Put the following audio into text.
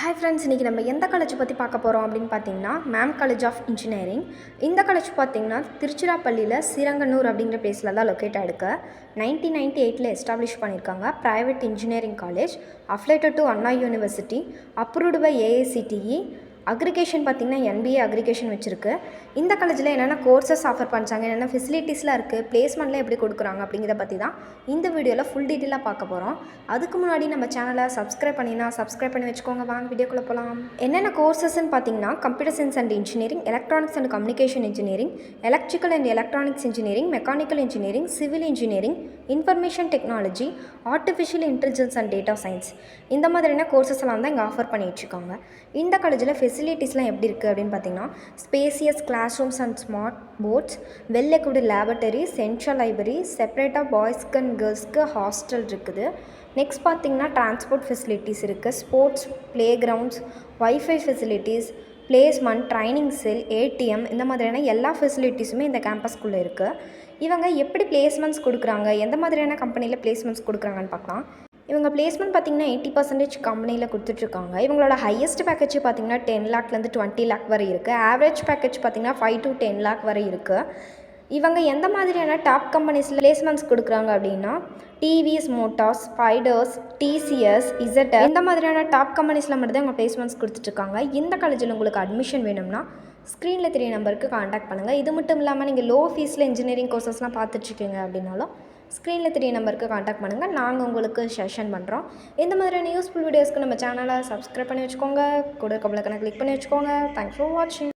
Hi friends, இன்றைக்கி நம்ம எந்த காலேஜ் பற்றி பார்க்க போகிறோம் அப்படின்னு பார்த்தீங்கன்னா மேம் காலேஜ் ஆஃப் இன்ஜினியரிங். இந்த காலேஜ் பார்த்திங்கன்னா திருச்சிராப்பள்ளியில் சிரங்கனூர் அப்படிங்கிற பிளேஸில் தான் லொக்கேட் ஆகிருக்கு. 1998 எஸ்டாப்ளிஷ் பண்ணியிருக்காங்க. Private engineering college, affiliated to Anna university, approved by AICTE. Accreditation பார்த்திங்கன்னா NBA அக்ரிகேஷன் வச்சுருக்கு. இந்த காலேஜில் என்னென்ன கோர்சஸ் ஆஃபர் பண்ணுறாங்க, என்னென்ன ஃபெசிலிட்டிஸ்லாம் இருக்குது, பிளேஸ்மெண்ட்லாம் எப்படி கொடுக்குறாங்க அப்படிங்கிறத பற்றி தான் இந்த வீடியோவில் ஃபுல் டீட்டெயிலாக பார்க்க போகிறோம். அதுக்கு முன்னாடி நம்ம சேனலை சப்ஸ்கிரைப் பண்ணி வச்சுக்கோங்க. வாங்க வீடியோக்குள்ளே போகலாம். என்னென்ன கோர்சஸ்ன்னு பார்த்தீங்கன்னா computer science and engineering, electronics and communication engineering, electrical and electronics engineering, mechanical engineering, civil engineering, information technology, artificial intelligence and data science, இந்த மாதிரியான கோர்சஸ் எல்லாம் தான் இங்கே ஆஃபர் பண்ணி வச்சுருக்காங்க. இந்த காலேஜில் ஃபெசிலிட்டிஸ்லாம் எப்படி இருக்குது அப்படின்னு பார்த்தீங்கன்னா spacious class rooms and smart boards, well equipped laboratory, central library, செப்பரேட்டாக பாய்ஸ்க்கு அண்ட் கேர்ள்ஸ்க்கு ஹாஸ்டல் இருக்குது. நெக்ஸ்ட் பார்த்திங்கன்னா டிரான்ஸ்போர்ட் ஃபெசிலிட்டிஸ் இருக்குது, sports play grounds, wifi facilities, placement, training cell, ATM, இந்த மாதிரியான எல்லா ஃபெசிலிட்டிஸுமே இந்த கேம்பஸ்குள்ளே இருக்குது. இவங்க எப்படி பிளேஸ்மெண்ட்ஸ் கொடுக்குறாங்க, எந்த மாதிரியான கம்பெனியில் பிளேஸ்மெண்ட்ஸ் கொடுக்குறாங்கன்னு பார்க்கலாம். இவங்க பிளேஸ்மெண்ட் பார்த்திங்கன்னா 80% கம்பெனியில் கொடுத்துட்ருக்காங்க. இவங்களோட ஹையஸ்ட் பேக்கேஜ் பார்த்திங்கன்னா 10 லேக்லேருந்து 20 லேக் வரை இருக்குது. ஆவரேஜ் பேக்கேஜ் பார்த்திங்கன்னா 5 to 10 லேக் வரை இருக்குது. இவங்க எந்த மாதிரியான டாப் கம்பெனிஸில் பிளேஸ்மெண்ட்ஸ் கொடுக்குறாங்க அப்படின்னா TVS Motors, spiders, TCS, ZF, இந்த மாதிரியான டாப் கம்பெனிஸில் மட்டும்தான் இவங்க பிளேஸ்மெண்ட்ஸ் கொடுத்துட்ருக்காங்க. இந்த காலேஜில் உங்களுக்கு அட்மிஷன் வேணும்னா ஸ்க்ரீனில் தெரிய நம்பருக்கு காண்டாக்ட் பண்ணுங்கள். இது மட்டும் இல்லாமல் நீங்கள் லோ ஃபீஸில் இன்ஜினியரிங் கோர்சஸ்லாம் பார்த்துட்ருக்கீங்க அப்படின்னாலும் ஸ்க்ரீனில் தெரிய நம்பருக்கு காண்டாக்ட் பண்ணுங்கள். நாங்கள் உங்களுக்கு செஷன் பண்ணுறோம். இந்த மாதிரியான யூஸ்ஃபுல் வீடியோஸ்க்கு நம்ம சேனலை சப்ஸ்கிரைப் பண்ணி வச்சுக்கோங்க. கூட கபலக்கனை கிளிக் பண்ணி வச்சுக்கோங்க. தேங்க்ஸ் ஃபார் வாட்சிங்.